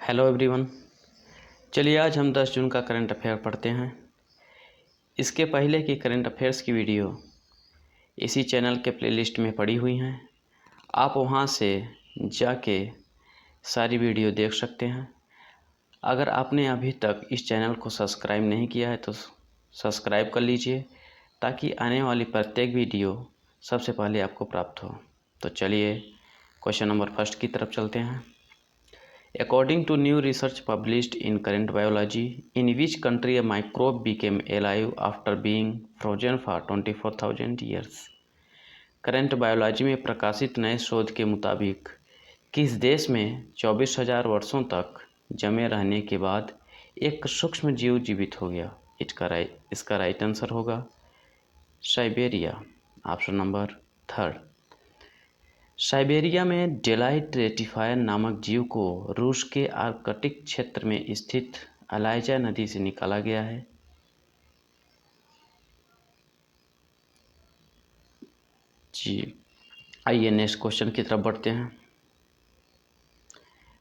Hello everyone. चलिए आज हम 10 जून का करंट अफेयर पढ़ते हैं। इसके पहले की करंट अफेयर्स की वीडियो इसी चैनल के प्लेलिस्ट में पड़ी हुई हैं। आप वहां से जाके सारी वीडियो देख सकते हैं। अगर आपने अभी तक इस चैनल को सब्सक्राइब नहीं किया है तो सब्सक्राइब कर लीजिए ताकि आने वाली प्रत्येक वीडियो सबसे पहले आपको प्राप्त हो। तो चलिए क्वेश्चन नंबर फर्स्ट की तरफ चलते हैं। According to new research published in Current Biology, in which country a microbe became alive after being frozen for 24,000 years? Current biology में प्रकाशित नए शोध के मुताबिक किस देश में 24,000 वर्षों तक जमे रहने के बाद एक सूक्ष्म जीव जीवित हो गया? इसका राइट आंसर होगा Siberia, option number third. Siberia में डेलाइट रेटिफायर नामक जीव को रूस के आर्कटिक क्षेत्र में स्थित अलाइजा नदी से निकाला गया है। जी आइए नेक्स्ट क्वेश्चन की तरफ बढ़ते हैं।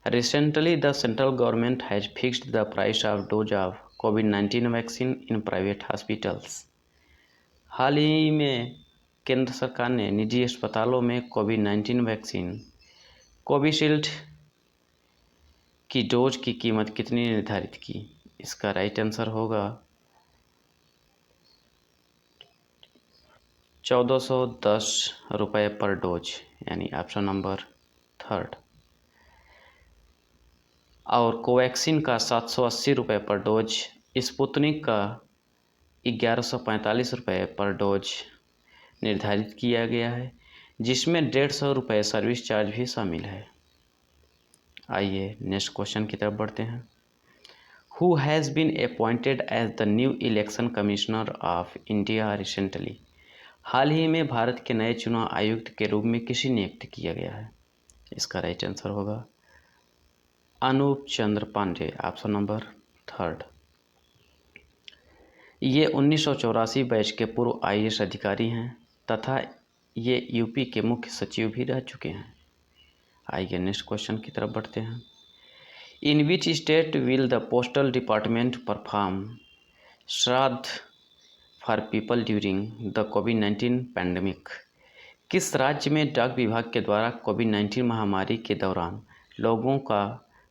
Recently the central government has fixed the price of dose of कोविड-19 वैक्सीन इन प्राइवेट हॉस्पिटल्स। हाल ही में केंद्र सरकार ने निजी अस्पतालों में कोविड-19 वैक्सीन कोविशील्ड की डोज की कीमत कितनी निर्धारित की? इसका राइट आंसर होगा 1410 रुपये पर डोज, यानी ऑप्शन नंबर थर्ड। और कोवैक्सीन का 780 रुपये पर डोज, स्पुतनिक का 1145 रुपये पर डोज निर्धारित किया गया है, जिसमें 150 रुपये सर्विस चार्ज भी शामिल है। आइए नेक्स्ट क्वेश्चन की तरफ बढ़ते हैं। Who has been appointed as the new election commissioner of India recently? हाल ही में भारत के नए चुनाव आयुक्त के रूप में किसे नियुक्त किया गया है? इसका राइट आंसर होगा अनूप चंद्र पांडे, ऑप्शन नंबर थर्ड। ये 1984 बैच के पूर्व IAS अधिकारी हैं तथा ये यूपी के मुख्य सचिव भी रह चुके हैं। आइए नेक्स्ट क्वेश्चन की तरफ बढ़ते हैं। In which state will the postal department perform shraddh for people during the कोविड-19 पैंडमिक? किस राज्य में डाक विभाग के द्वारा कोविड-19 महामारी के दौरान लोगों का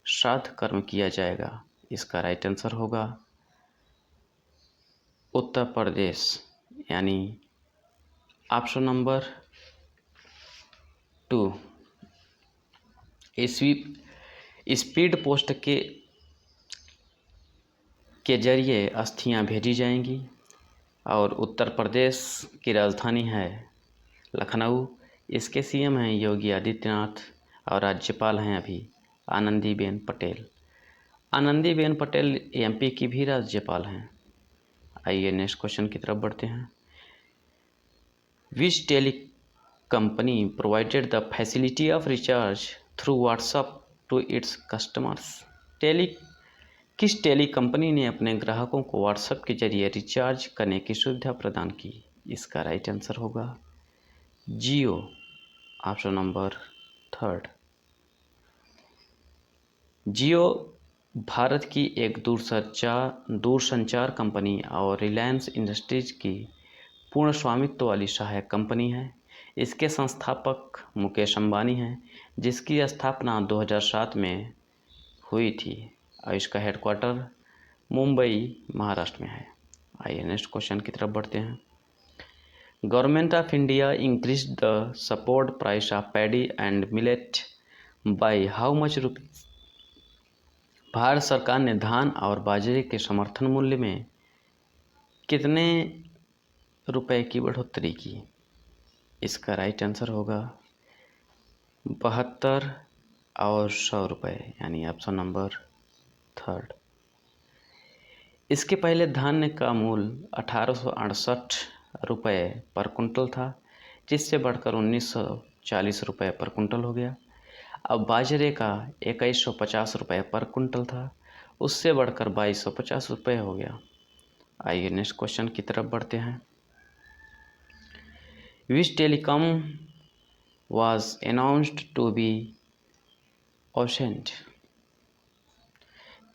श्राद्ध कर्म किया जाएगा? इसका राइट आंसर होगा उत्तर प्रदेश, यानी ऑप्शन नंबर 2। स्पीड पोस्ट के जरिए अस्थियां भेजी जाएंगी और उत्तर प्रदेश की राजधानी है लखनऊ। इसके CM हैं योगी आदित्यनाथ और राज्यपाल हैं अभी आनंदीबेन पटेल। आनंदीबेन पटेल MP की भी राज्यपाल हैं। आइए नेक्स्ट क्वेश्चन की तरफ बढ़ते हैं। Which tele company provided the facility of recharge through WhatsApp to its customers? किस टेली कंपनी ने अपने ग्राहकों को व्हाट्सएप के जरिए रिचार्ज करने की सुविधा प्रदान की? इसका राइट आंसर होगा जियो, ऑप्शन नंबर थर्ड। जियो भारत की एक दूरसंचार कंपनी और रिलायंस इंडस्ट्रीज की पूर्ण स्वामित्व वाली सहायक कंपनी है। इसके संस्थापक मुकेश अंबानी हैं, जिसकी स्थापना 2007 में हुई थी और इसका हेडक्वार्टर मुंबई, महाराष्ट्र में है। आइए नेक्स्ट क्वेश्चन की तरफ बढ़ते हैं। Government of India increase the support price of paddy and millet by how much rupees? Bharat सरकार ने धान और बाजरे के समर्थन मूल्य में कितने रुपए की बढ़ोतरी की? इसका राइट आंसर होगा 72 और 100 रुपये, यानी ऑप्शन नंबर थर्ड। इसके पहले धान्य का मूल्य 1868 रुपये पर कुंटल था, जिससे बढ़कर 1940 रुपये पर कुंटल हो गया। अब बाजरे का 2150 रुपये पर कुंटल था, उससे बढ़कर 2250 रुपये हो गया। आइए नेक्स्ट क्वेश्चन की तरफ बढ़ते हैं। Which telecom was announced to be absent?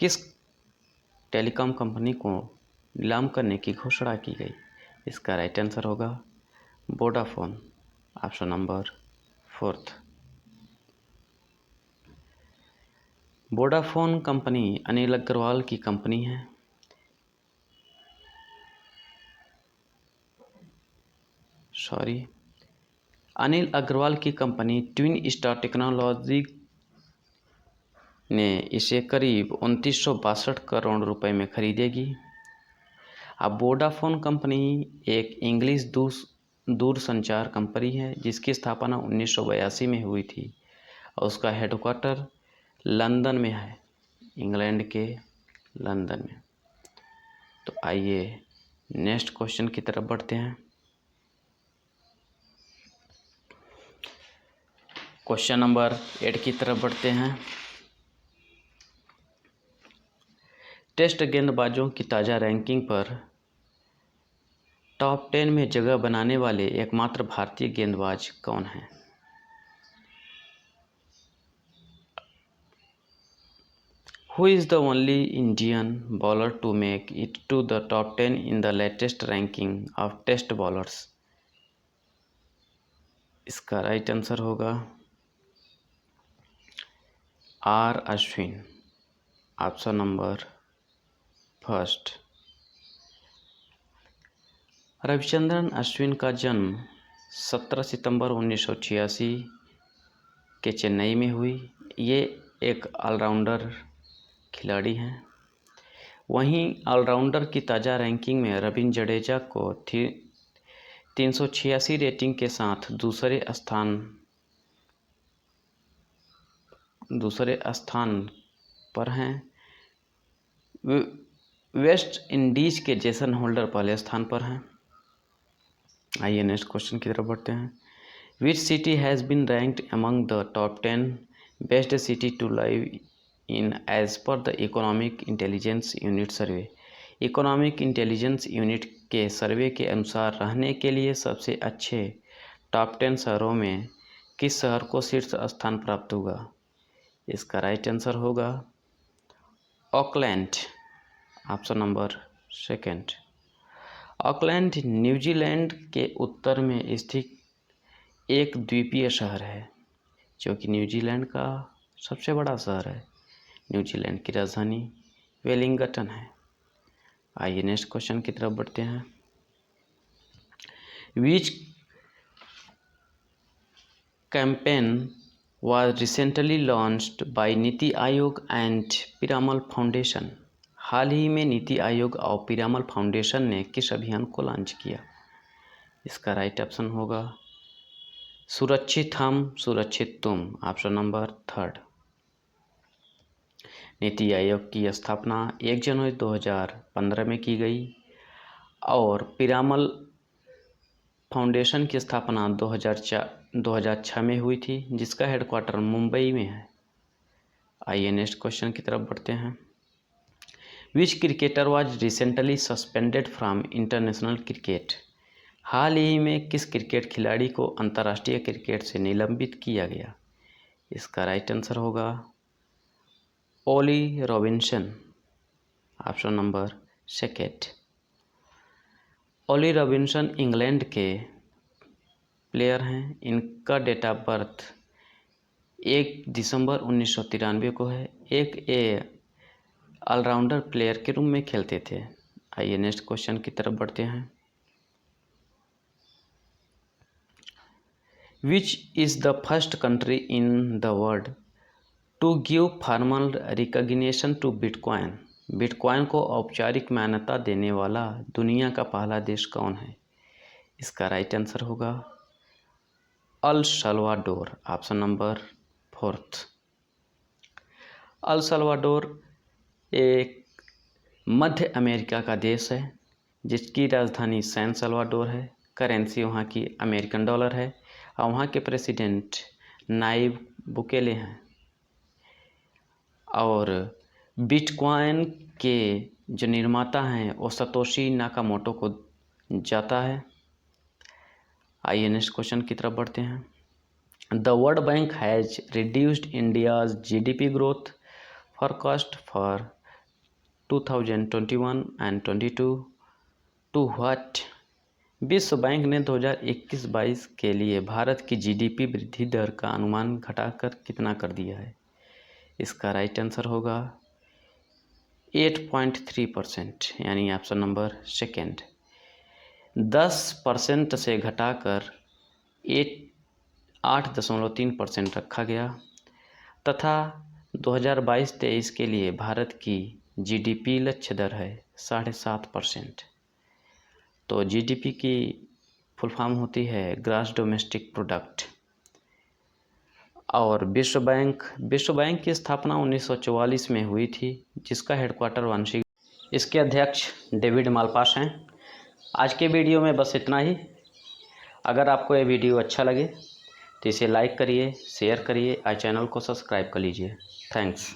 किस टेलीकॉम कंपनी को नीलाम करने की घोषणा की गई? इसका राइट आंसर होगा Vodafone, option number 4। Vodafone company Anil Agarwal की कंपनी है। अनिल अग्रवाल की कंपनी ट्विन स्टार टेक्नोलॉजी ने इसे करीब 2962 करोड़ रुपए में खरीदेगी। अब वोडाफोन कंपनी एक इंग्लिश दूरसंचार कंपनी है जिसकी स्थापना 1982 में हुई थी और उसका हेडक्वार्टर लंदन में है, इंग्लैंड के लंदन में। तो आइए नेक्स्ट क्वेश्चन की तरफ बढ़ते हैं। क्वेश्चन नंबर 8 की तरफ बढ़ते हैं। टेस्ट गेंदबाजों की ताज़ा रैंकिंग पर टॉप 10 में जगह बनाने वाले एकमात्र भारतीय गेंदबाज कौन हैं? Who is the only Indian bowler to make it to the top 10 in the latest ranking of test bowlers? इसका राइट आंसर होगा R Ashwin, option number 1। Ravichandran Ashwin का जन्म 17 सितंबर 1986 के चेन्नई में हुई। ये एक ऑलराउंडर खिलाड़ी हैं। वहीं ऑलराउंडर की ताज़ा रैंकिंग में रवींद्र जडेजा को 386 रेटिंग के साथ दूसरे स्थान पर हैं। वेस्ट इंडीज के जेसन होल्डर पहले स्थान पर हैं। आइए नेक्स्ट क्वेश्चन की तरफ बढ़ते हैं। Which city has been ranked among the top 10 best city to live in as per the economic intelligence unit survey? Economic intelligence unit के सर्वे के अनुसार रहने के लिए सबसे अच्छे टॉप 10 शहरों में किस शहर को शीर्ष स्थान प्राप्त होगा? इसका राइट आंसर होगा Auckland, option number 2। Auckland New Zealand के उत्तर में स्थित एक द्वीपीय शहर है जो कि न्यूजीलैंड का सबसे बड़ा शहर है। न्यूजीलैंड की राजधानी वेलिंगटन है। आइए नेक्स्ट क्वेश्चन की तरफ बढ़ते हैं। Which campaign was recently launched by Niti Aayog and Piramal foundation? हाल ही में नीति आयोग और पीरामल फाउंडेशन ने किस अभियान को लॉन्च किया? इसका राइट ऑप्शन होगा सुरक्षित हम सुरक्षित तुम, ऑप्शन नंबर 3। नीति आयोग की स्थापना 1 जनवरी 2015 में की गई और पीरामल फाउंडेशन की स्थापना 2006 में हुई थी जिसका हेडक्वार्टर मुंबई में है। आइए नेक्स्ट क्वेश्चन की तरफ बढ़ते हैं। Which cricketer was recently suspended from international cricket? हाल ही में किस क्रिकेट खिलाड़ी को अंतर्राष्ट्रीय क्रिकेट से निलंबित किया गया? इसका राइट आंसर होगा Ollie Robinson, option number 2। Ollie Robinson England के प्लेयर हैं। इनका डेट ऑफ बर्थ 1 दिसंबर 1993 को है। एक ऑलराउंडर प्लेयर के रूप में खेलते थे। आइए नेक्स्ट क्वेश्चन की तरफ बढ़ते हैं। Which is the first country in the world to give formal recognition to bitcoin? Bitcoin को औपचारिक मान्यता देने वाला दुनिया का पहला देश कौन है? इसका राइट आंसर होगा El Salvador, option number 4। El Salvador एक मध्य अमेरिका का देश है जिसकी राजधानी सैन सल्वाडोर है। करेंसी वहाँ की अमेरिकन डॉलर है और वहाँ के प्रेसिडेंट नायब बुकेले हैं। और बिटकॉइन के जो निर्माता हैं वो सतोशी नाकामोटो को जाता है। आइए नेक्स्ट क्वेश्चन की तरफ बढ़ते हैं। The world bank has reduced India's GDP growth forecast for 2021 and 22 to what? विश्व बैंक ने 2021-22 के लिए भारत की जीडीपी वृद्धि दर का अनुमान घटाकर कितना कर दिया है? इसका राइट आंसर होगा 8.3%, यानी ऑप्शन नंबर सेकेंड। 10% से घटाकर 8.3% रखा गया तथा 2022-23 के लिए भारत की जीडीपी लक्ष्य दर है 7.5%। तो जीडीपी की फुल फॉर्म होती है ग्रॉस डोमेस्टिक प्रोडक्ट। और विश्व बैंक की स्थापना 1944 में हुई थी, जिसका हेडक्वार्टर वाराणसी। इसके अध्यक्ष डेविड मालपास हैं। आज के वीडियो में बस इतना ही। अगर आपको ये वीडियो अच्छा लगे तो इसे लाइक करिए, शेयर करिए और चैनल को सब्सक्राइब कर लीजिए। थैंक्स।